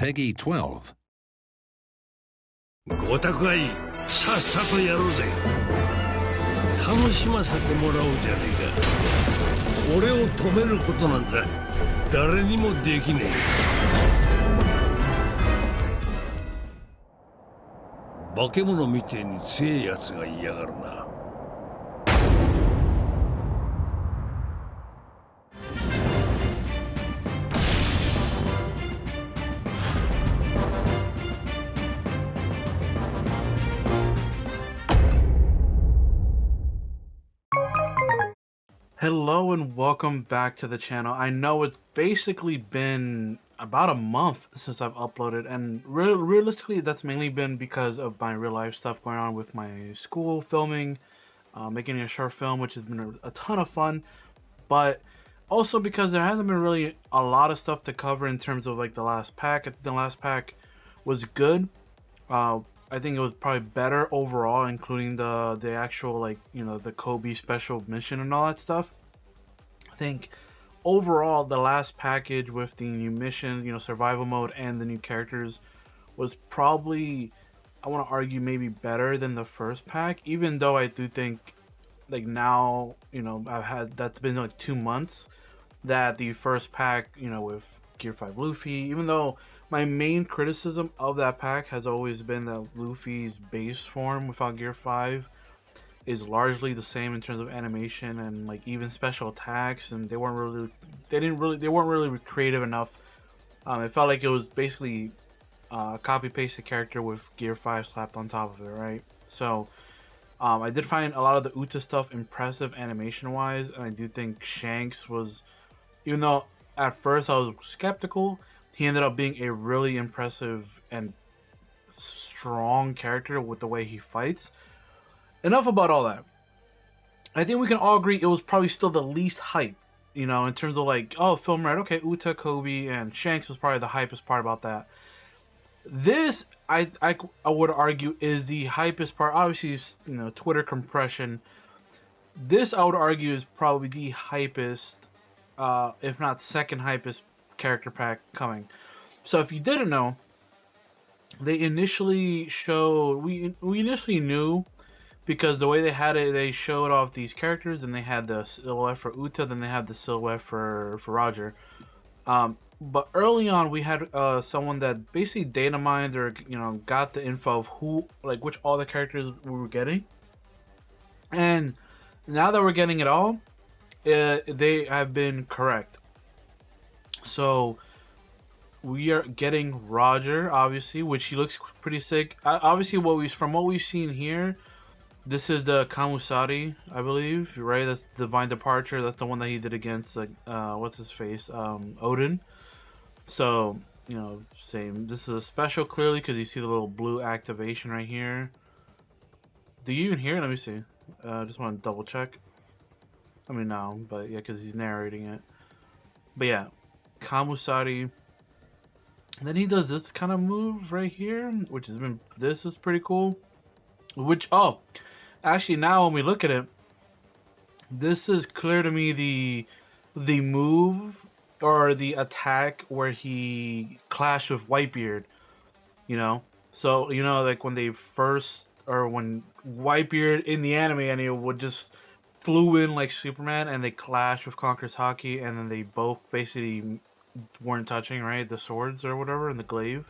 Peggy 12. ごたくがいい。さっさとやろうぜ。楽しませてもらおうじゃねえか。俺を止めることなんざ誰にもできねえ。化け物みてえに強えやつが嫌がるな。Hello and welcome back to the channel. I know it's basically been about a month since I've uploaded, and realistically that's mainly been because of my real life stuff going on with my school, filming, making a short film, which has been a ton of fun, but also because there hasn't been really a lot of stuff to cover in terms of like the last pack. I think the last pack was good. I think it was probably better overall, including the actual, like, you know, the Koby special mission and all that stuff. I think overall the last package with the new mission, you know, survival mode and the new characters was probably, I want to argue, maybe better than the first pack, even though I do think, like, now, you know, that's been like 2 months, that the first pack, you know, with Gear 5 Luffy, even though my main criticism of that pack has always been that Luffy's base form without Gear 5 is largely the same in terms of animation and like even special attacks, and they weren't really creative enough. It felt like it was basically copy paste the character with Gear 5 slapped on top of it, right? So I did find a lot of the Uta stuff impressive animation wise, and I do think Shanks was, even though at first I was skeptical, he ended up being a really impressive and strong character with the way he fights. Enough about all that. I think we can all agree it was probably still the least hype, you know, in terms of like, oh, film right, okay, Uta, Koby, and Shanks was probably the hypest part about that. This, I would argue, is the hypest part. Obviously, you know, Twitter compression. This, I would argue, is probably the hypest, if not second hypest character pack coming. So if you didn't know, they initially showed, we initially knew, because the way they had it, they showed off these characters, and they had the silhouette for Uta, then they had the silhouette for Roger. But early on, we had someone that basically data mined, or, you know, got the info of who, like, which all the characters we were getting. And now that we're getting it all, they have been correct. So we are getting Roger, obviously, which he looks pretty sick. Obviously, from what we've seen here, this is the Kamusari, I believe, right? That's Divine Departure. That's the one that he did against, like, what's his face, Odin. So, you know, same. This is a special, clearly, because you see the little blue activation right here. Do you even hear it? Let me see. Just want to double check. I mean, no, but yeah, because he's narrating it. But yeah, Kamusari. And then he does this kind of move right here, which has been, this is pretty cool. Which, oh, actually now when we look at it, this is clear to me the move or the attack where he clashed with Whitebeard, you know? So, you know, like when they first, or when Whitebeard in the anime would just flew in like Superman, and they clashed with Conqueror's Haki, and then they both basically weren't touching, right? The swords or whatever in the glaive.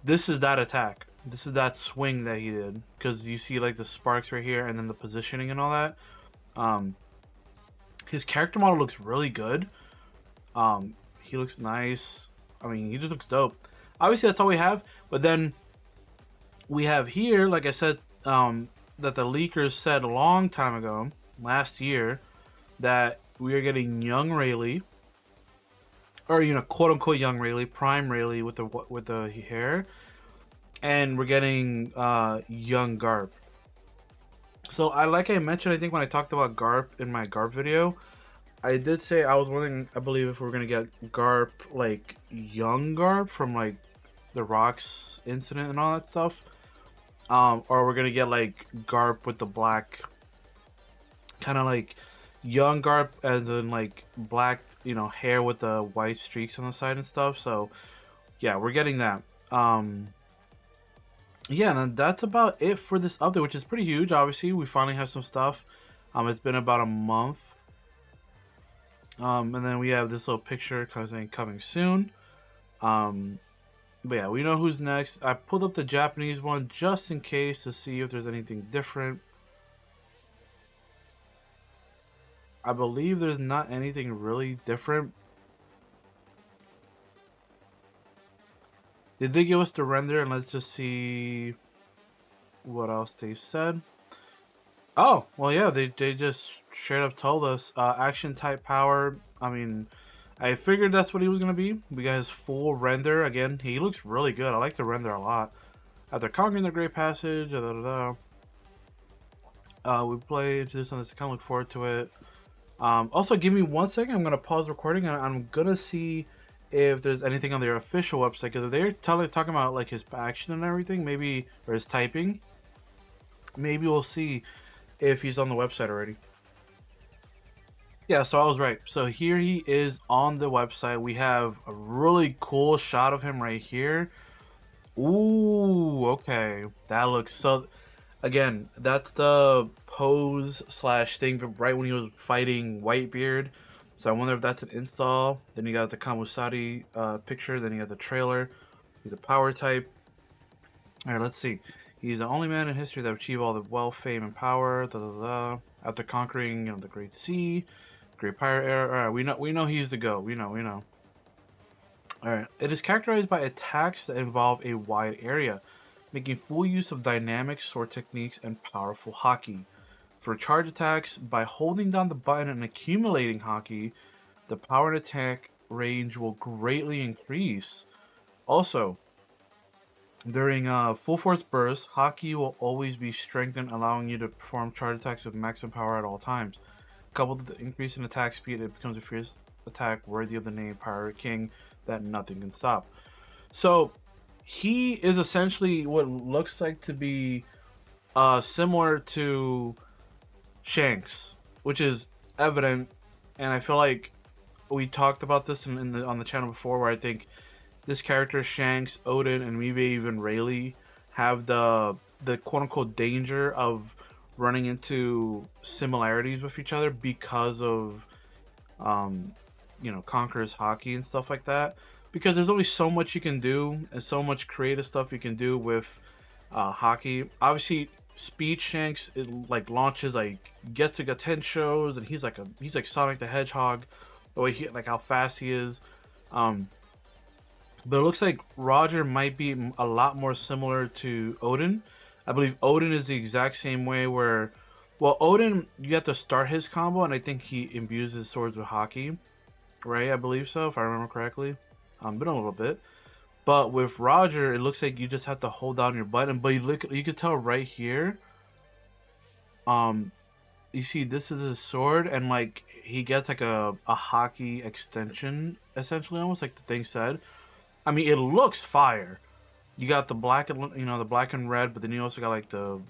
This is that attack. This is that swing that he did, because you see like the sparks right here, and then the positioning and all that. His character model looks really good. He looks nice. I mean, he just looks dope. Obviously, that's all we have. But then we have here, like I said, that the leakers said a long time ago, last year, that we are getting young Rayleigh, or, you know, quote unquote young Rayleigh, prime Rayleigh with the hair, and we're getting young Garp. So like I mentioned, I think when I talked about Garp in my Garp video, I did say I was wondering, I believe, if we're gonna get Garp, like young Garp from like the Rocks incident and all that stuff, or we're gonna get like Garp with the black, kind of like young Garp, as in like black, you know, hair with the white streaks on the side and stuff. So yeah, we're getting that. Yeah, and that's about it for this update, which is pretty huge. Obviously, we finally have some stuff. It's been about a month. And then we have this little picture coming soon. But yeah, we know who's next. I pulled up the Japanese one just in case to see if there's anything different. I believe there's not anything really different. Did they give us the render? And let's just see what else they said. Oh, well, yeah, they just straight up told us action type power. I mean, I figured that's what he was going to be. We got his full render. Again, he looks really good. I like the render a lot. After conquering the Great Passage, we play into this on this. I kind of look forward to it. Also, give me 1 second. I'm going to pause recording and I'm going to see if there's anything on their official website. Because if they're talking about like his action and everything, maybe, or his typing, maybe we'll see if he's on the website already. Yeah, so I was right. So here he is on the website. We have a really cool shot of him right here. Ooh, okay. That looks so... Again, that's the pose slash thing right when he was fighting Whitebeard. So I wonder if that's an install. Then you got the Kamusari picture. Then you got the trailer. He's a power type. Alright, let's see. He's the only man in history that achieved all the wealth, fame, and power. After conquering, the Great Sea, Great Pirate Era. Alright, we know he's the GOAT. We know. Alright. It is characterized by attacks that involve a wide area, making full use of dynamic sword techniques and powerful haki. For charge attacks, by holding down the button and accumulating haki, the power and attack range will greatly increase. Also, during full force burst, haki will always be strengthened, allowing you to perform charge attacks with maximum power at all times. Coupled with the increase in attack speed, it becomes a fierce attack worthy of the name Pirate King that nothing can stop. So, he is essentially what looks like to be similar to Shanks, which is evident, and I feel like we talked about this on the channel before, where I think this character, Shanks, Odin, and maybe even Rayleigh, have the quote-unquote danger of running into similarities with each other because of, Conqueror's haki and stuff like that. Because there's only so much you can do, and so much creative stuff you can do with haki. Obviously, Speed Shanks, it like launches like Getsuga shows, and he's like Sonic the Hedgehog, the way he how fast he is. But it looks like Roger might be a lot more similar to Odin. I believe Odin is the exact same way where, well, Odin, you have to start his combo, and I think he imbues his swords with haki, right? I believe so, if I remember correctly. Been a little bit. But with Roger, it looks like you just have to hold down your button. But you can tell right here, you see this is his sword, and like he gets like a haki extension, essentially, almost like the thing said. I mean, it looks fire. You got the black and the black and red, but then you also got like the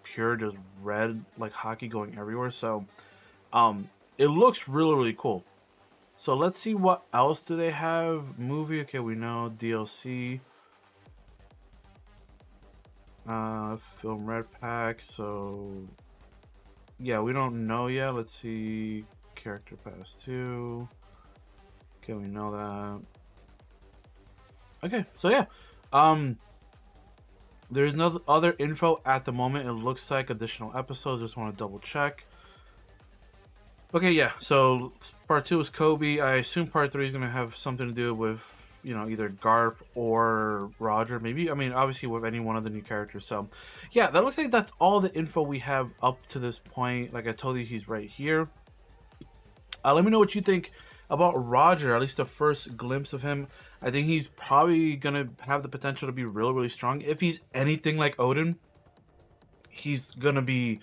pure just red like haki going everywhere. So, it looks really cool. So let's see what else do they have. Movie, okay, we know DLC. Film red pack. So yeah, we don't know yet. Let's see. Character pass 2. Okay, we know that. Okay, so yeah, there's no other info at the moment. It looks like additional episodes. Just want to double check. Okay, yeah. So part 2 is Koby. I assume part 3 is gonna have something to do with either Garp or Roger. Maybe, I mean, obviously with any one of the new characters. So yeah, that looks like that's all the info we have up to this point. Like I told you, he's right here. Let me know what you think about Roger, at least the first glimpse of him. I think he's probably gonna have the potential to be really strong. If he's anything like Odin, he's gonna be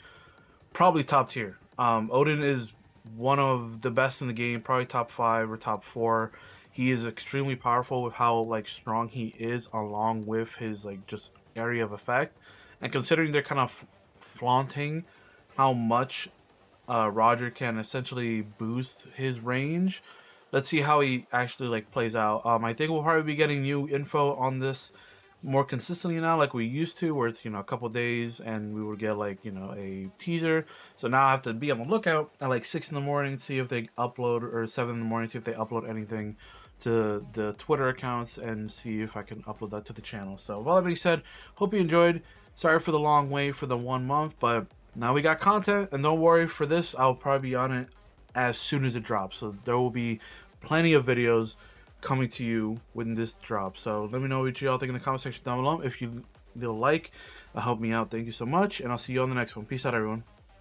probably top tier. Odin is one of the best in the game, probably top 5 or top 4. He is extremely powerful with how like strong he is, along with his like just area of effect. And considering they're kind of flaunting how much Roger can essentially boost his range, let's see how he actually like plays out. I think we'll probably be getting new info on this more consistently now, like we used to, where it's, you know, a couple days and we would get like, you know, a teaser. So now I have to be on the lookout at like 6 in the morning, see if they upload, or 7 in the morning, see if they upload anything to the Twitter accounts, and see if I can upload that to the channel. So with all that being said, hope you enjoyed. Sorry for the long wait for the 1 month, but now we got content, and don't worry, for this I'll probably be on it as soon as it drops. So there will be plenty of videos coming to you when this drops. So let me know what y'all think in the comment section down below. If you like, help me out, thank you so much, and I'll see you on the next one. Peace out, everyone.